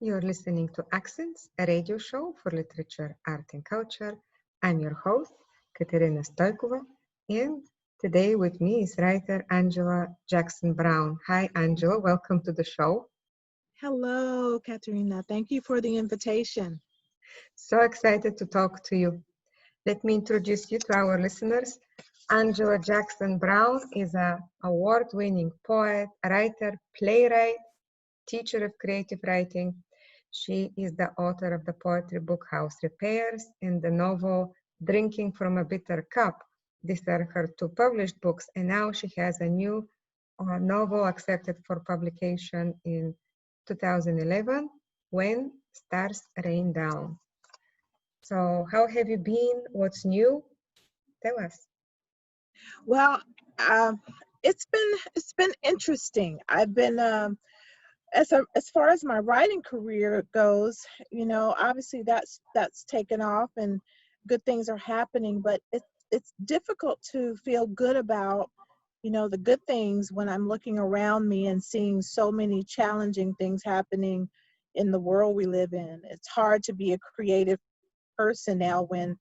You're listening to Accents, a radio show for literature, art, and culture. I'm your host, Katerina Stoikova, and today with me is writer Angela Jackson Brown. Hi, Angela. Welcome to the show. Hello, Katerina. Thank you for the invitation. So excited to talk to you. Let me introduce you to our listeners. Angela Jackson Brown is an award-winning poet, writer, playwright, teacher of creative writing. She is the author of the poetry book House Repairs and the novel Drinking from a Bitter Cup. These are her two published books, and now she has a new novel accepted for publication in 2011, When Stars Rain Down. So how have you been? What's new? Tell us. Well, um, it's been interesting. I've been as far as my writing career goes, obviously that's taken off and good things are happening, but it's difficult to feel good about the good things when I'm looking around me and seeing so many challenging things happening in the world we live in. It's hard to be a creative person now when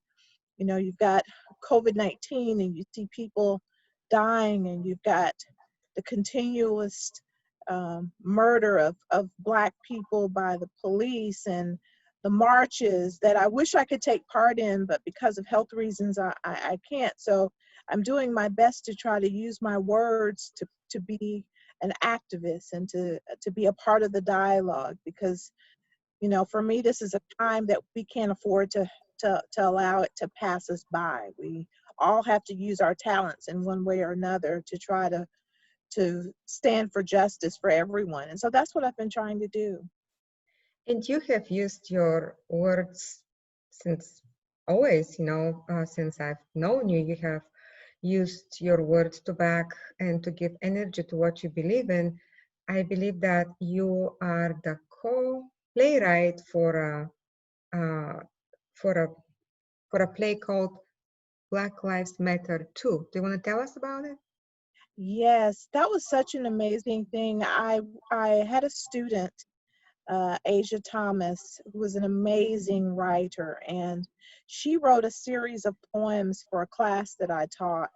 you've got COVID-19 and you see people dying, and you've got the continuous murder of Black people by the police, and the marches that I wish I could take part in, but because of health reasons, I can't. So I'm doing my best to try to use my words to be an activist and to be a part of the dialogue, because for me, this is a time that we can't afford to allow it to pass us by. We all have to use our talents in one way or another to try to stand for justice for everyone. And so that's what I've been trying to do. And you have used your words since always, since I've known you, you have used your words to back and to give energy to what you believe in. I believe that you are the co-playwright uh, for a for a play called Black Lives Matter too. Do you want to tell us about it? Yes, that was such an amazing thing. I had a student, Ashya Thomas, who was an amazing writer, and she wrote a series of poems for a class that I taught.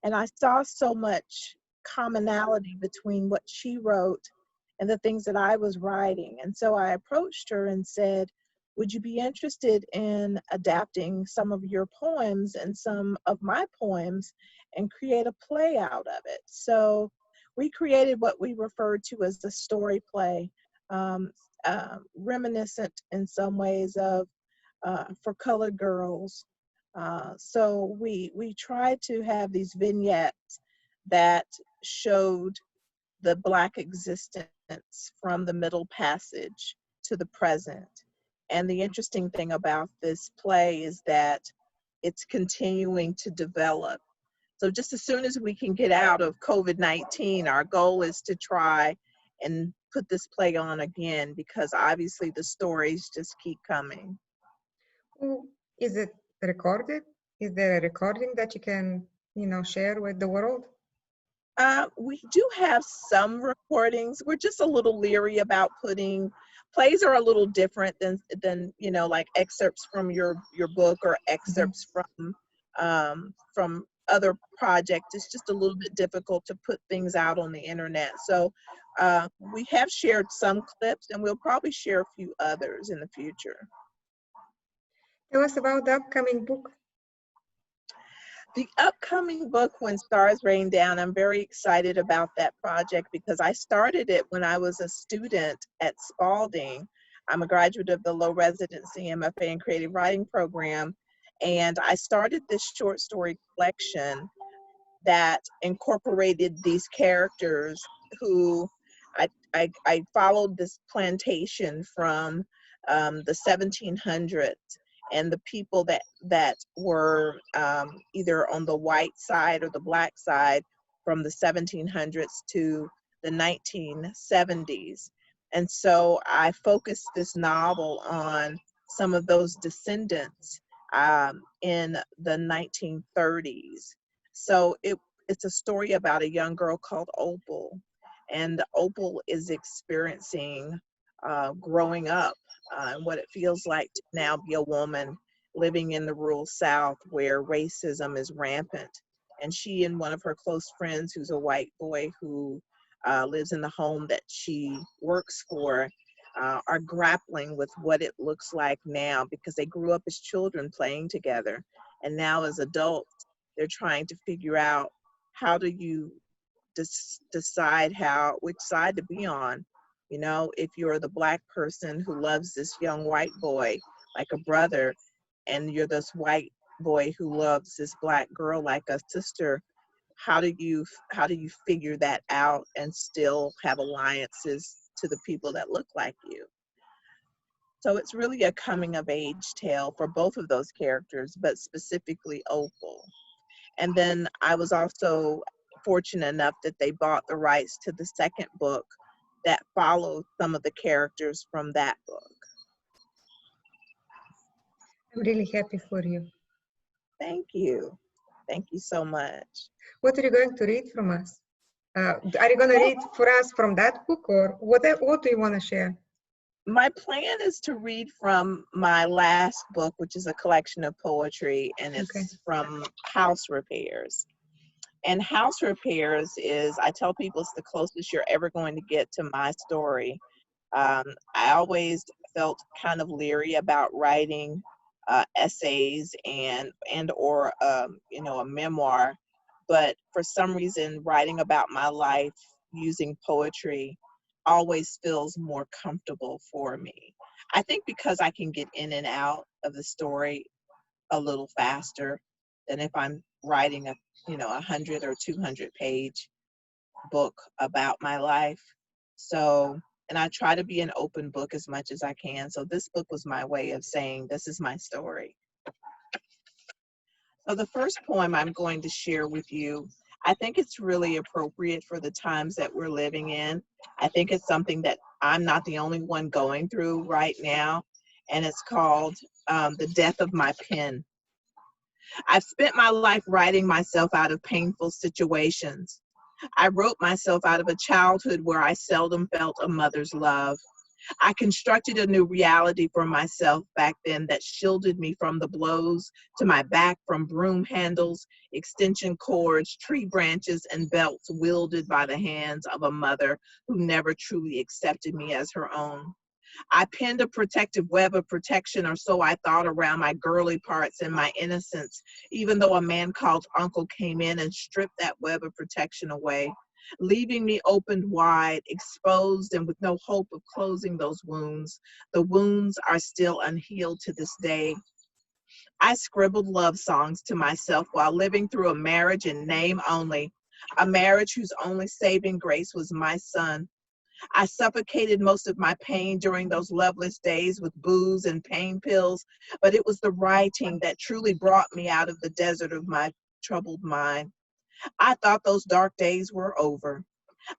And I saw so much commonality between what she wrote and the things that I was writing. And so I approached her and said, would you be interested in adapting some of your poems and some of my poems and create a play out of it? So we created what we referred to as the story play, um, reminiscent in some ways of For Colored Girls. So we tried to have these vignettes that showed the Black existence from the Middle Passage to the present. And the interesting thing about this play is that it's continuing to develop. So just as soon as we can get out of COVID-19, our goal is to try and put this play on again, because obviously the stories just keep coming. Oh, is it recorded? Is there a recording that you can, share with the world? We do have some recordings. We're just a little leery about putting plays are a little different than like excerpts from your book or Mhm. excerpts from other projects. It's just a little bit difficult to put things out on the internet. So we have shared some clips, and we'll probably share a few others in the future. Tell us about the upcoming book. The upcoming book, When Stars Rain Down, I'm very excited about that project because I started it when I was a student at Spalding. I'm a graduate of the low residency MFA in creative writing program, and I started this short story collection that incorporated these characters who I followed this plantation from the 1700s, and the people that were either on the white side or the Black side from the 1700s to the 1970s. And so I focused this novel on some of those descendants in the 1930s. So it's a story about a young girl called Opal, and Opal is experiencing growing up and what it feels like to now be a woman living in the rural South where racism is rampant. And she and one of her close friends, who's a white boy who lives in the home that she works for, are grappling with what it looks like now, because they grew up as children playing together. And now as adults, they're trying to figure out, how do you decide which side to be on? You know, if you're the Black person who loves this young white boy like a brother, and you're this white boy who loves this Black girl like a sister, how do you figure that out and still have alliances to the people that look like you? So it's really a coming of age tale for both of those characters, but specifically Opal. And then I was also fortunate enough that they bought the rights to the second book that followed some of the characters from that book. I'm really happy for you. Thank you. Thank you so much. What are you going to read from us? Are you going to read for us from that book, or what do you want to share? My plan is to read from my last book, which is a collection of poetry, and it's from House Repairs. And House Repairs is, I tell people, it's the closest you're ever going to get to my story. I always felt kind of leery about writing essays or you know, a memoir, but for some reason writing about my life using poetry always feels more comfortable for me. I think because I can get in and out of the story a little faster than if I'm writing a 100 or 200 page book about my life. So, and I try to be an open book as much as I can. So this book was my way of saying, this is my story. So the first poem I'm going to share with you, I think it's really appropriate for the times that we're living in. I think it's something that I'm not the only one going through right now. And it's called The Death of My Pen. I've spent my life writing myself out of painful situations. I wrote myself out of a childhood where I seldom felt a mother's love. I constructed a new reality for myself back then that shielded me from the blows to my back from broom handles, extension cords, tree branches, and belts wielded by the hands of a mother who never truly accepted me as her own. I pinned a protective web of protection, or so I thought, around my girly parts and my innocence, even though a man called Uncle came in and stripped that web of protection away, leaving me opened wide, exposed, and with no hope of closing those wounds. The wounds are still unhealed to this day. I scribbled love songs to myself while living through a marriage in name only, a marriage whose only saving grace was my son. I suffocated most of my pain during those loveless days with booze and pain pills, but it was the writing that truly brought me out of the desert of my troubled mind. I thought those dark days were over.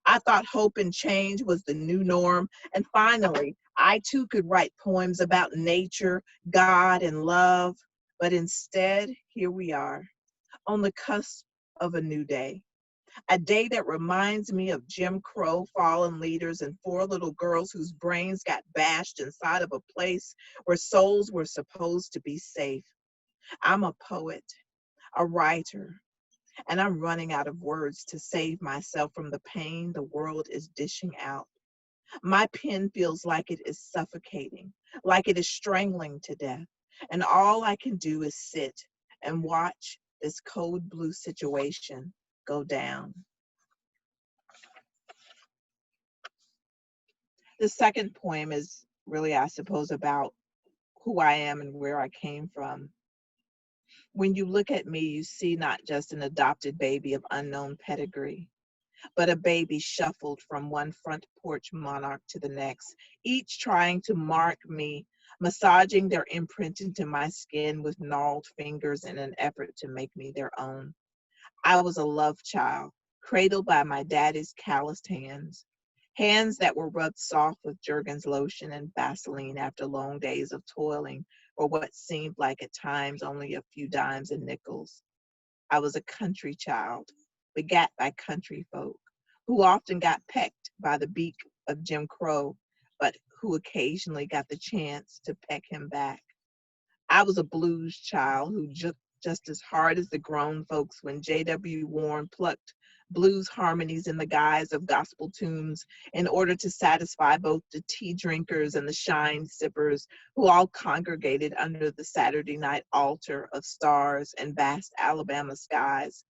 I thought hope and change was the new norm, and finally, I too could write poems about nature, God, and love, but instead, here we are, on the cusp of a new day. A day that reminds me of Jim Crow fallen leaders and 4 little girls whose brains got bashed inside of a place where souls were supposed to be safe. I'm a poet, a writer, and I'm running out of words to save myself from the pain the world is dishing out. My pen feels like it is suffocating, like it is strangling to death, and all I can do is sit and watch this code blue situation go down. The second poem is really, I suppose, about who I am and where I came from. When you look at me, you see not just an adopted baby of unknown pedigree, but a baby shuffled from one front porch monarch to the next, each trying to mark me, massaging their imprint into my skin with gnarled fingers in an effort to make me their own. I was a love child, cradled by my daddy's calloused hands. Hands that were rubbed soft with Jergens lotion and Vaseline after long days of toiling for what seemed like at times only a few dimes and nickels. I was a country child, begat by country folk, who often got pecked by the beak of Jim Crow, but who occasionally got the chance to peck him back. I was a blues child who just as hard as the grown folks when J.W. Warren plucked blues harmonies in the guise of gospel tunes in order to satisfy both the tea drinkers and the shine sippers who all congregated under the Saturday night altar of stars and vast Alabama skies.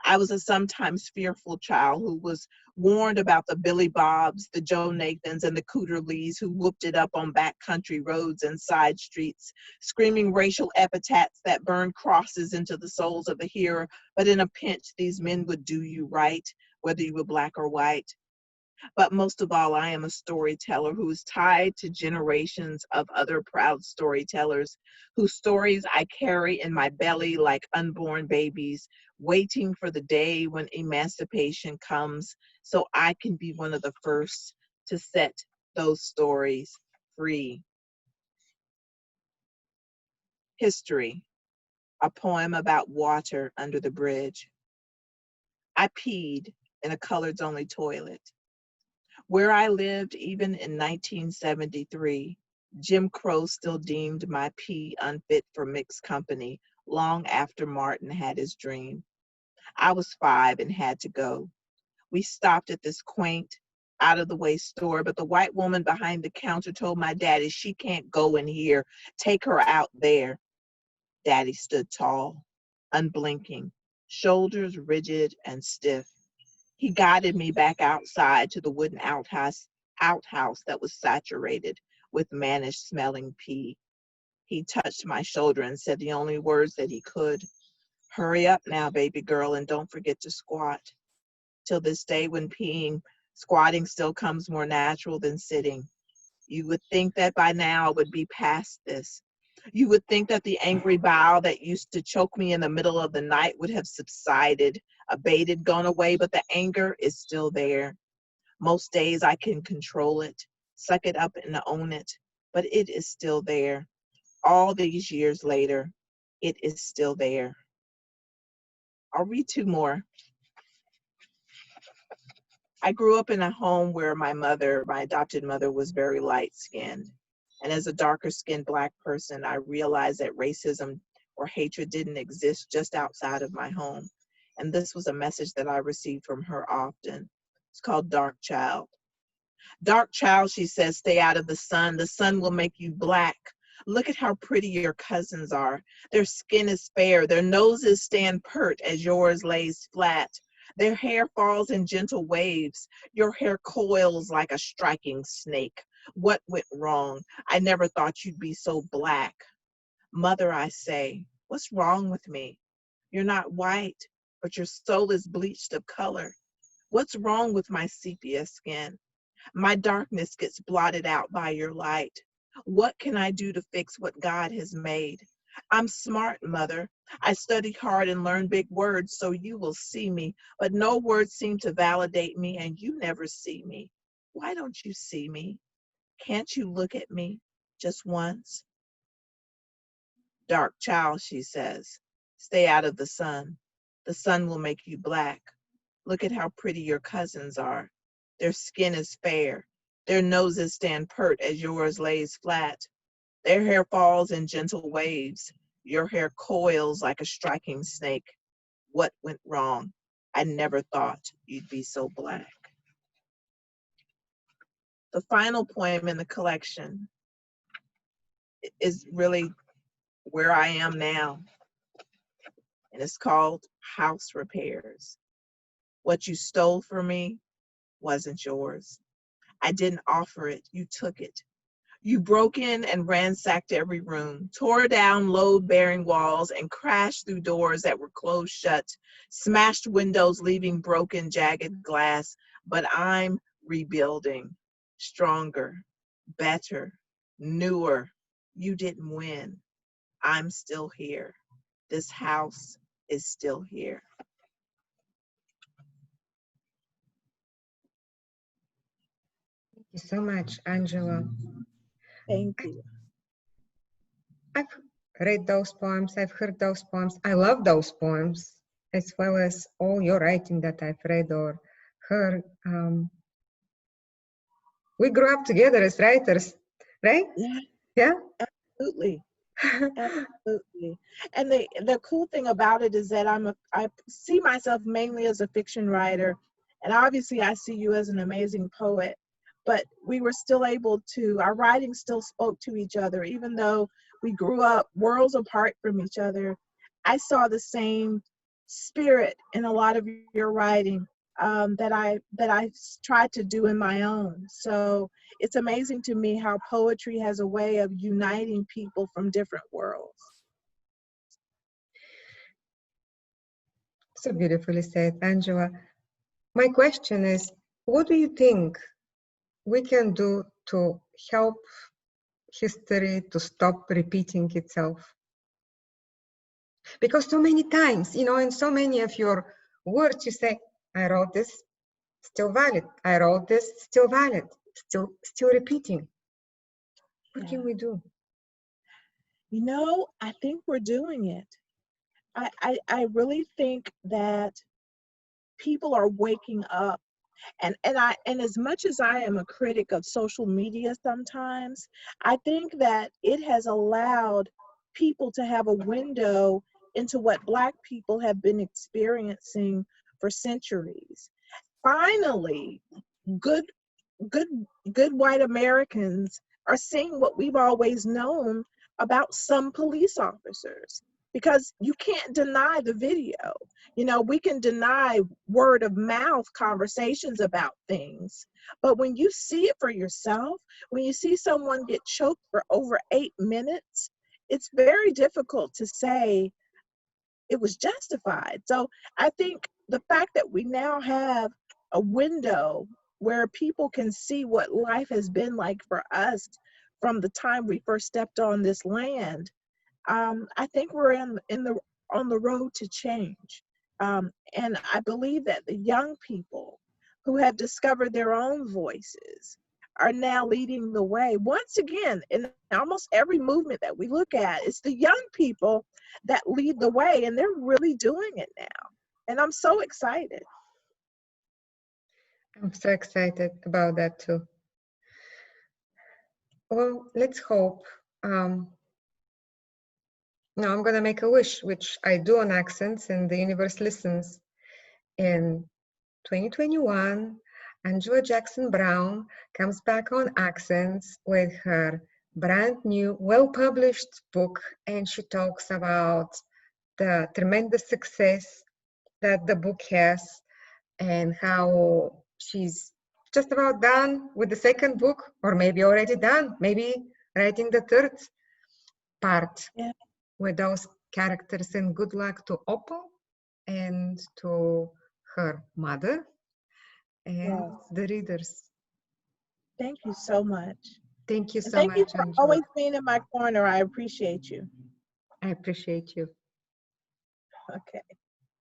I was a sometimes fearful child who was warned about the Billy Bobs, the Joe Nathans, and the Cooter Lees who whooped it up on backcountry roads and side streets, screaming racial epithets that burned crosses into the souls of the hearer. But in a pinch, these men would do you right, whether you were black or white. But most of all, I am a storyteller who is tied to generations of other proud storytellers whose stories I carry in my belly like unborn babies, waiting for the day when emancipation comes so I can be one of the first to set those stories free. History, a poem about water under the bridge. I peed in a colored-only toilet. Where I lived, even in 1973, Jim Crow still deemed my pee unfit for mixed company long after Martin had his dream. I was 5 and had to go. We stopped at this quaint, out-of-the-way store, but the white woman behind the counter told my daddy she can't go in here. Take her out there. Daddy stood tall, unblinking, shoulders rigid and stiff. He guided me back outside to the wooden outhouse that was saturated with mannish-smelling pee. He touched my shoulder and said the only words that he could. Hurry up now, baby girl, and don't forget to squat. Till this day when peeing, squatting still comes more natural than sitting. You would think that by now I would be past this. You would think that the angry bowel that used to choke me in the middle of the night would have subsided, abated, gone away, but the anger is still there. Most days I can control it, suck it up and own it, but it is still there. All these years later, it is still there. I'll read 2 more. I grew up in a home where my adopted mother, was very light-skinned. And as a darker-skinned Black person, I realized that racism or hatred didn't exist just outside of my home. And this was a message that I received from her often. It's called Dark Child. Dark child, she says, stay out of the sun. The sun will make you black. Look at how pretty your cousins are. Their skin is fair. Their noses stand pert as yours lays flat. Their hair falls in gentle waves. Your hair coils like a striking snake. What went wrong? I never thought you'd be so black. Mother, I say, what's wrong with me? You're not white, but your soul is bleached of color. What's wrong with my sepia skin? My darkness gets blotted out by your light. What can I do to fix what God has made? I'm smart, Mother. I study hard and learn big words so you will see me, but no words seem to validate me and you never see me. Why don't you see me? Can't you look at me just once? Dark child, she says, stay out of the sun. The sun will make you black. Look at how pretty your cousins are. Their skin is fair. Their noses stand pert as yours lays flat. Their hair falls in gentle waves. Your hair coils like a striking snake. What went wrong? I never thought you'd be so black. The final poem in the collection is really where I am now, and it's called House Repairs. What you stole from me wasn't yours. I didn't offer it, you took it. You broke in and ransacked every room, tore down load-bearing walls and crashed through doors that were closed shut, smashed windows leaving broken, jagged glass. But I'm rebuilding, stronger, better, newer. You didn't win. I'm still here. This house is still here. Thank you so much, Angela. Thank you. I've read those poems, I've heard those poems. I love those poems, as well as all your writing that I've read or heard. We grew up together as writers, right? Yeah, Yeah. absolutely. Absolutely. And the cool thing about it is that I see myself mainly as a fiction writer, and obviously I see you as an amazing poet, but we were still able to, our writing still spoke to each other, even though we grew up worlds apart from each other. I saw the same spirit in a lot of your writing, that I tried to do in my own. So it's amazing to me how poetry has a way of uniting people from different worlds. So beautifully said, Angela. My question is, what do you think we can do to help history to stop repeating itself? Because so many times, in so many of your words, you say, I wrote this, still valid. I wrote this, still valid, still repeating. What can we do? I think we're doing it. I really think that people are waking up, and as much as I am a critic of social media sometimes, I think that it has allowed people to have a window into what Black people have been experiencing for centuries. Finally, good good good white Americans are seeing what we've always known about some police officers, because you can't deny the video. We can deny word of mouth conversations about things, but when you see it for yourself, when you see someone get choked for over 8 minutes, it's very difficult to say it was justified. So I think the fact that we now have a window where people can see what life has been like for us from the time we first stepped on this land, I think we're on the road to change. And I believe that the young people who have discovered their own voices are now leading the way. Once again, in almost every movement that we look at, it's the young people that lead the way, and they're really doing it now. And I'm so excited. I'm so excited about that too. Well, let's hope. Now I'm going to make a wish, which I do on Accents, and the universe listens. In 2021, Angela Jackson Brown comes back on Accents with her brand new, well-published book, and she talks about the tremendous success that the book has and how she's just about done with the second book, or maybe already done, maybe writing the third part. Yeah. With those characters, and good luck to Opal and to her mother and Yes. the readers. Thank you so much. Thank you And so thank you much, for Angela. always being in my corner. I appreciate you. I appreciate you. Okay.